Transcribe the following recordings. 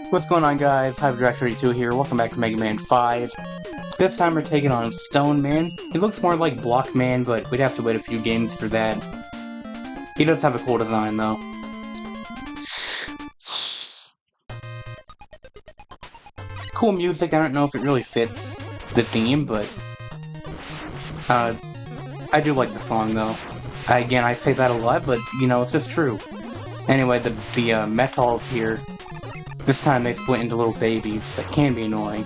What's going on, guys? HyperDirect32 here. Welcome back to Mega Man 5. This time we're taking on Stone Man. He looks more like Block Man, but we'd have to wait a few games for that. He does have a cool design, though. Cool music. I don't know if it really fits the theme, but I do like the song, though. Again, I say that a lot, but, you know, it's just true. Anyway, the Metals here, this time they split into little babies. That can be annoying.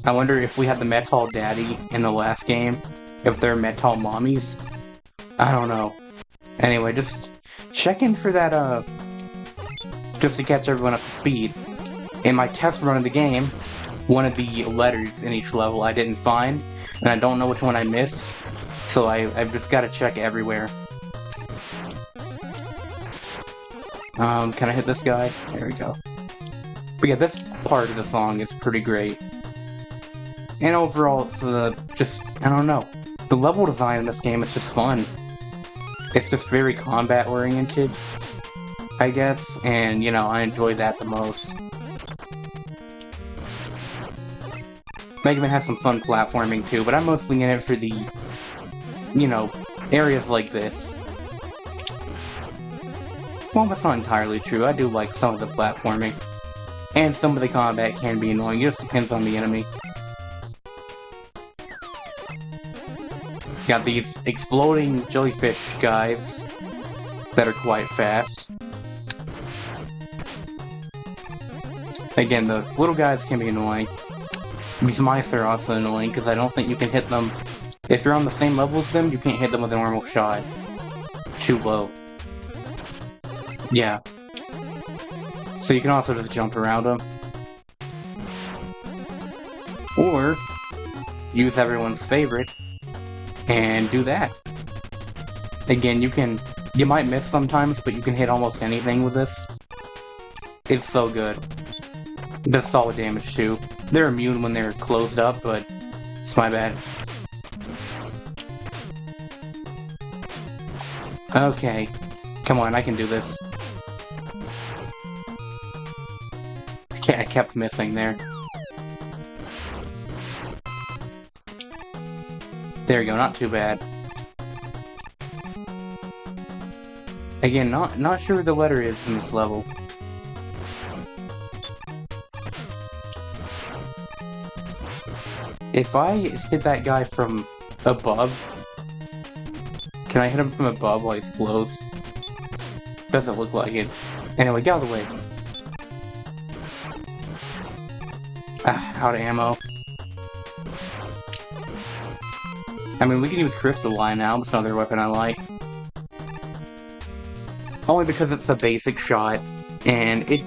I wonder if we had the Metal Daddy in the last game, if they're Metal Mommies. I don't know. Anyway, just check in for that, just to catch everyone up to speed. In my test run of the game, one of the letters in each level I didn't find, and I don't know which one I missed, so I've just got to check everywhere. Can I hit this guy? There we go. But yeah, this part of the song is pretty great. And overall, it's just, I don't know. The level design in this game is just fun. It's just very combat-oriented, I guess, and, you know, I enjoy that the most. Mega Man has some fun platforming too, but I'm mostly in it for the, you know, areas like this. Well, that's not entirely true. I do like some of the platforming. And some of the combat can be annoying. It just depends on the enemy. Got these exploding jellyfish guys that are quite fast. Again, the little guys can be annoying. These mice are also annoying because I don't think you can hit them. If you're on the same level as them, you can't hit them with a normal shot. Too low. Yeah. So you can also just jump around them. Or use everyone's favorite and do that. Again, you might miss sometimes, but you can hit almost anything with this. It's so good. It does solid damage too. They're immune when they're closed up, but it's my bad. Okay. Come on, I can do this. I kept missing there. There you go, not too bad. Again, not sure where the letter is in this level. If I hit that guy from above, can I hit him from above while he's closed? Doesn't look like it. Anyway, get out of the way. Out of ammo. I mean, we can use Crystalline now, that's another weapon I like. Only because it's a basic shot, and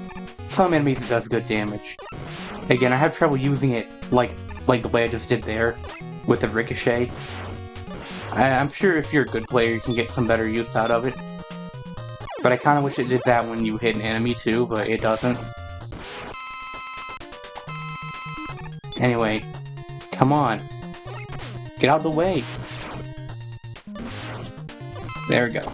some enemies it does good damage. Again, I have trouble using it like the way I just did there, with the ricochet. I'm sure if you're a good player, you can get some better use out of it. But I kinda wish it did that when you hit an enemy too, but it doesn't. Anyway, come on. Get out of the way. There we go.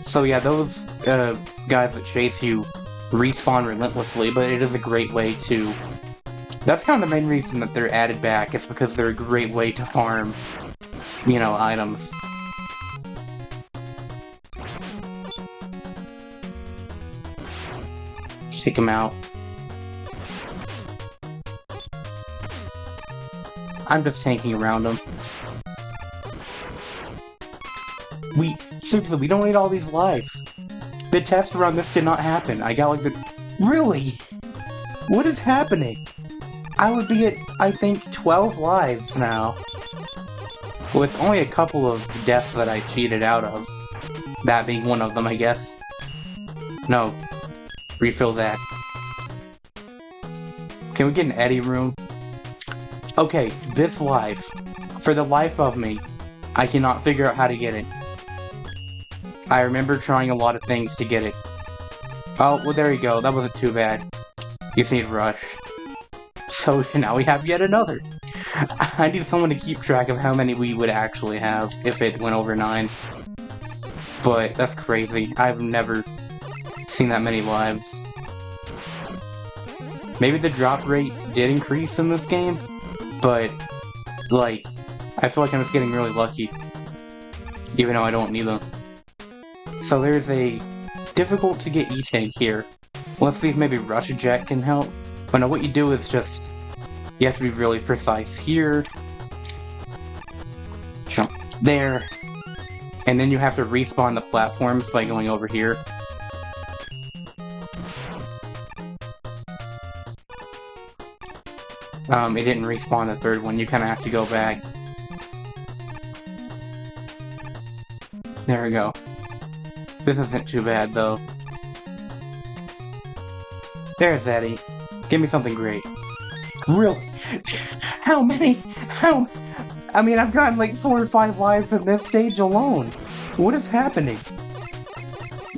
So yeah, those guys that chase you respawn relentlessly, but it is a great way to... That's kind of the main reason that they're added back, is because they're a great way to farm, you know, items. Take them out. I'm just tanking around them. Seriously, we don't need all these lives. The test run, this did not happen. I got like the... Really? What is happening? I would be at, I think, 12 lives now. With only a couple of deaths that I cheated out of. That being one of them, I guess. No. Refill that. Can we get an Eddie room? Okay, this life. For the life of me, I cannot figure out how to get it. I remember trying a lot of things to get it. Oh, well there you go, that wasn't too bad. You just need Rush. So now we have yet another. I need someone to keep track of how many we would actually have if it went over 9. But that's crazy. I've never seen that many lives. Maybe the drop rate did increase in this game, but, like, I feel like I'm just getting really lucky, even though I don't need them. So there's a difficult to get E-Tank here. Let's see if maybe Rush Jet can help. But no, what you do is just, you have to be really precise here. Jump there. And then you have to respawn the platforms by going over here. It didn't respawn the third one, you kind of have to go back. There we go. This isn't too bad, though. There's Eddie. Give me something great. Really? How many? I mean, I've gotten like 4 or 5 lives in this stage alone. What is happening?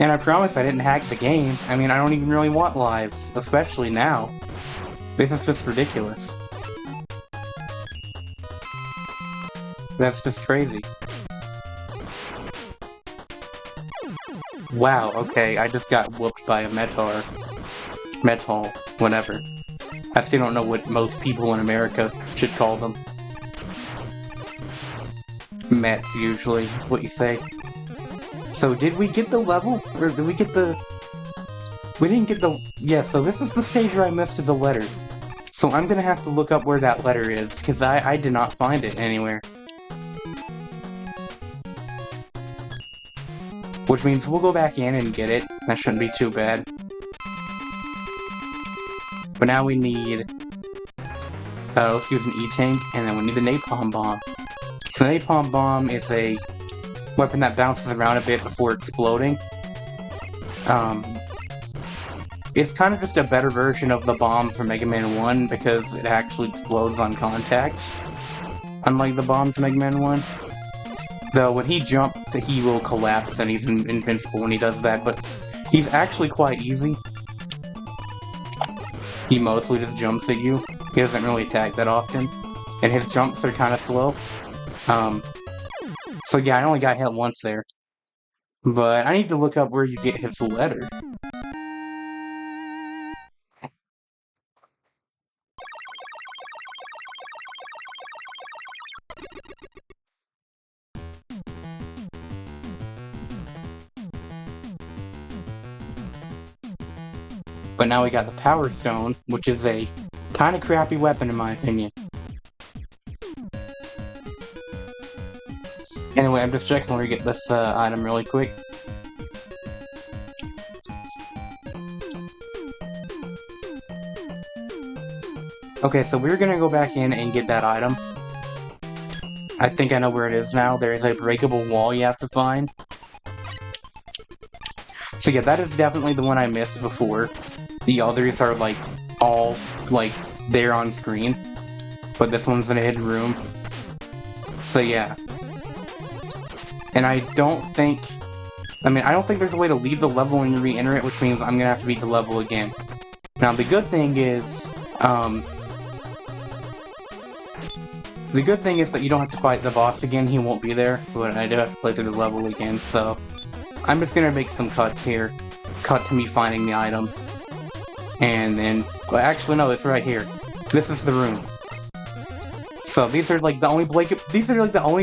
And I promise I didn't hack the game. I mean, I don't even really want lives, especially now. This is just ridiculous. That's just crazy. Wow, okay, I just got whooped by a Metal, whatever. I still don't know what most people in America should call them. Mets, usually, is what you say. So, did we get the level? Or did we get the... We didn't get the... Yeah, so this is the stage where I missed the letter. So I'm gonna have to look up where that letter is, because I did not find it anywhere. Which means we'll go back in and get it. That shouldn't be too bad. But now we need... let's use an E-Tank, and then we need the Napalm Bomb. So the Napalm Bomb is a weapon that bounces around a bit before exploding. It's kind of just a better version of the bomb from Mega Man 1 because it actually explodes on contact. Unlike the bombs in Mega Man 1. Though when he jumps, he will collapse and he's invincible when he does that, but he's actually quite easy. He mostly just jumps at you. He doesn't really attack that often. And his jumps are kind of slow. So yeah, I only got hit once there. But I need to look up where you get his letter. But now we got the Power Stone, which is a kind of crappy weapon in my opinion. Anyway, I'm just checking where to get this item really quick. Okay, so we're gonna go back in and get that item. I think I know where it is now. There is a breakable wall you have to find. So yeah, that is definitely the one I missed before. The others are, like, all, like, there on screen. But this one's in a hidden room. So yeah. And I don't think there's a way to leave the level when you re-enter it, which means I'm gonna have to beat the level again. Now, the good thing is that you don't have to fight the boss again, he won't be there, but I do have to play through the level again, so I'm just gonna make some cuts here. Cut to me finding the item. And then, well, actually no, it's right here. This is the room. So these are like the only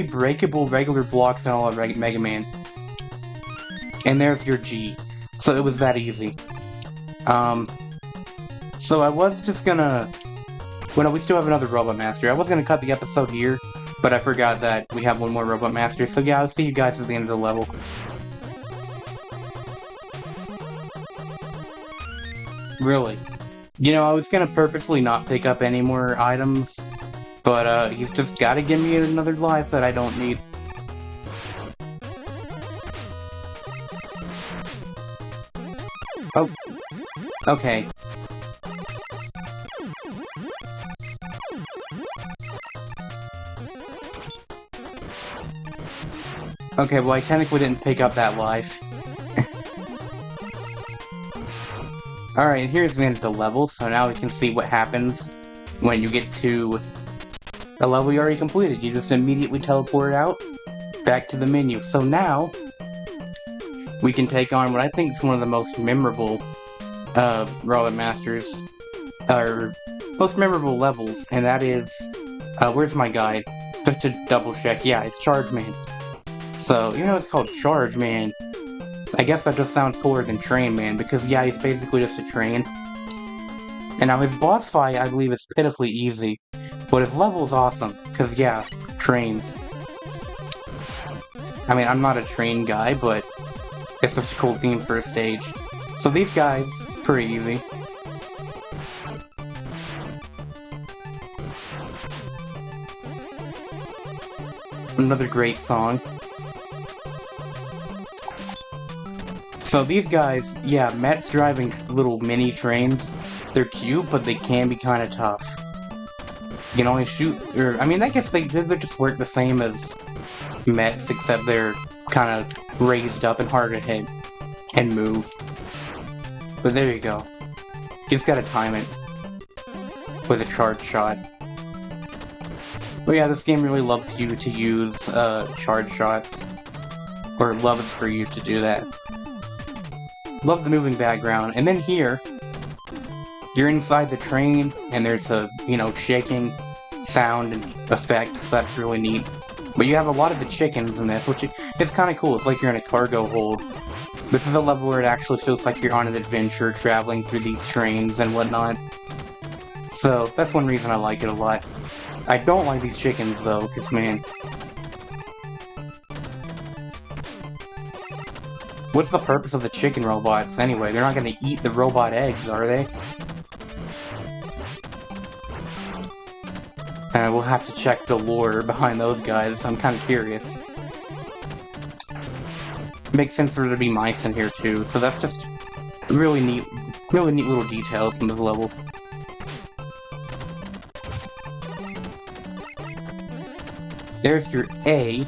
breakable regular blocks in all of Mega Man. And there's your G. So it was that easy. So I was just gonna... Well, no, we still have another Robot Master. I was gonna cut the episode here, but I forgot that we have one more Robot Master. So yeah, I'll see you guys at the end of the level. Really. You know, I was gonna purposely not pick up any more items, but he's just gotta give me another life that I don't need. Oh. Okay. Okay, well I technically didn't pick up that life. Alright, here's the end of the level, so now we can see what happens when you get to a level you already completed. You just immediately teleport out, back to the menu. So now, we can take on what I think is one of the most memorable Robot Masters, or most memorable levels, and that is, where's my guide? Just to double check, yeah, it's Charge Man. So, even though it's called Charge Man, I guess that just sounds cooler than Train Man, because yeah, he's basically just a train. And now his boss fight, I believe, is pitifully easy, but his level is awesome, because yeah, trains. I mean, I'm not a train guy, but it's just a cool theme for a stage. So these guys, pretty easy. Another great song. So these guys, yeah, Met's driving little mini trains. They're cute, but they can be kind of tough. You can only shoot, or I mean, I guess they just work the same as Mets, except they're kind of raised up and harder to hit and move. But there you go. You just gotta time it with a charge shot. But yeah, this game really loves you to use charge shots, or loves for you to do that. Love the moving background, and then here, you're inside the train, and there's a, you know, shaking sound and effects. That's really neat. But you have a lot of the chickens in this, which it's kind of cool. It's like you're in a cargo hold. This is a level where it actually feels like you're on an adventure, traveling through these trains and whatnot. So, that's one reason I like it a lot. I don't like these chickens, though, because, man... What's the purpose of the chicken robots, anyway? They're not gonna eat the robot eggs, are they? We'll have to check the lore behind those guys. I'm kind of curious. Makes sense for there to be mice in here, too, so that's just really neat little details in this level. There's your A.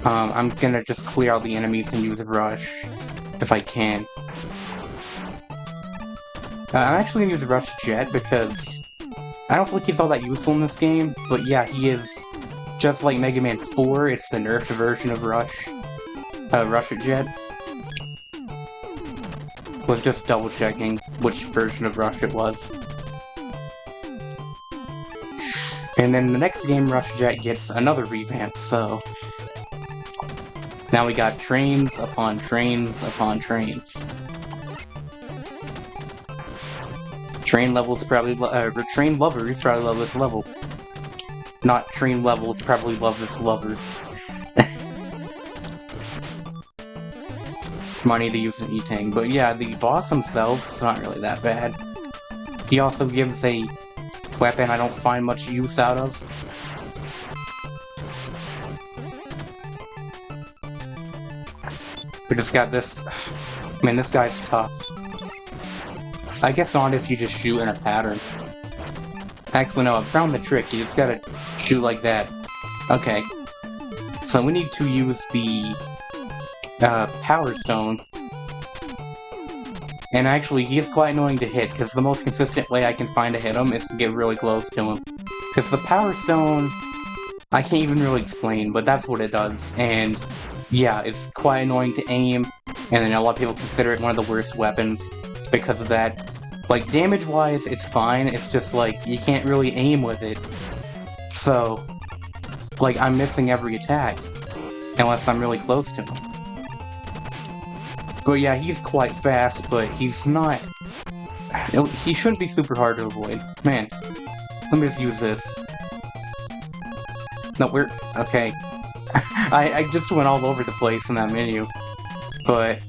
I'm gonna just clear out the enemies and use a Rush, if I can. I'm actually gonna use a Rush Jet because I don't think he's all that useful in this game, but yeah, he is. Just like Mega Man 4, it's the nerfed version of Rush. Rush Jet. Was just double checking which version of Rush it was. And then the next game, Rush Jet gets another revamp, so... Now we got trains upon trains upon trains. Train levels probably, train lovers probably love this level. Not train levels probably love this lover. Money to use an E-Tang, but yeah, the boss himself is not really that bad. He also gives a weapon I don't find much use out of. We just got this. Man, this guy's tough. I guess not if you just shoot in a pattern. Actually, no, I've found the trick. You just gotta shoot like that. Okay. So we need to use the Power Stone. And actually, he is quite annoying to hit, because the most consistent way I can find to hit him is to get really close to him. Because the Power Stone, I can't even really explain, but that's what it does. And yeah, it's quite annoying to aim, and then a lot of people consider it one of the worst weapons because of that. Like, damage-wise, it's fine, it's just like, you can't really aim with it. So, like, I'm missing every attack, unless I'm really close to him. But yeah, he's quite fast, but he's not... He shouldn't be super hard to avoid. Man, let me just use this. No, we're... Okay. I just went all over the place in that menu. But...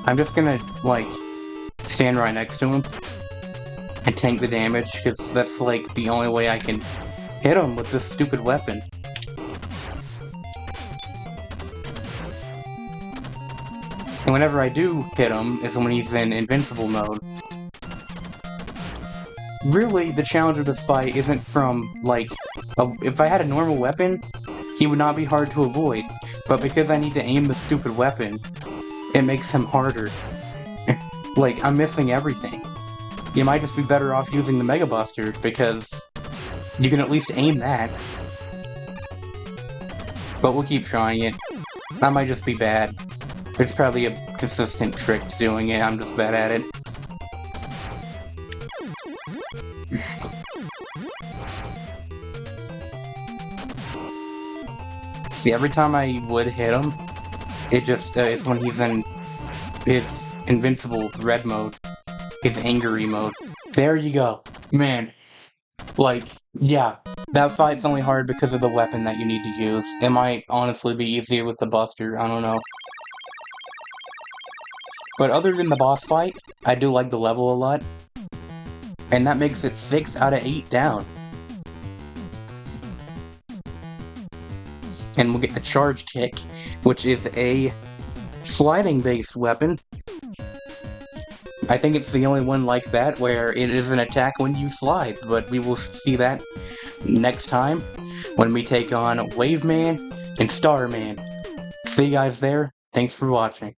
I'm just gonna, like, stand right next to him and tank the damage, because that's, like, the only way I can hit him with this stupid weapon. And whenever I do hit him is when he's in invincible mode. Really, the challenge of this fight isn't from, like, if I had a normal weapon, he would not be hard to avoid. But because I need to aim the stupid weapon, it makes him harder. Like, I'm missing everything. You might just be better off using the Mega Buster, because you can at least aim that. But we'll keep trying it. I might just be bad. There's probably a consistent trick to doing it, I'm just bad at it. See, every time I would hit him, it just, it's when he's in his invincible red mode. His angry mode. There you go. Man. Like, yeah. That fight's only hard because of the weapon that you need to use. It might honestly be easier with the Buster, I don't know. But other than the boss fight, I do like the level a lot. And that makes it 6 out of 8 down. And we'll get the Charge Kick, which is a sliding-based weapon. I think it's the only one like that where it is an attack when you slide, but we will see that next time when we take on Waveman and Starman. See you guys there. Thanks for watching.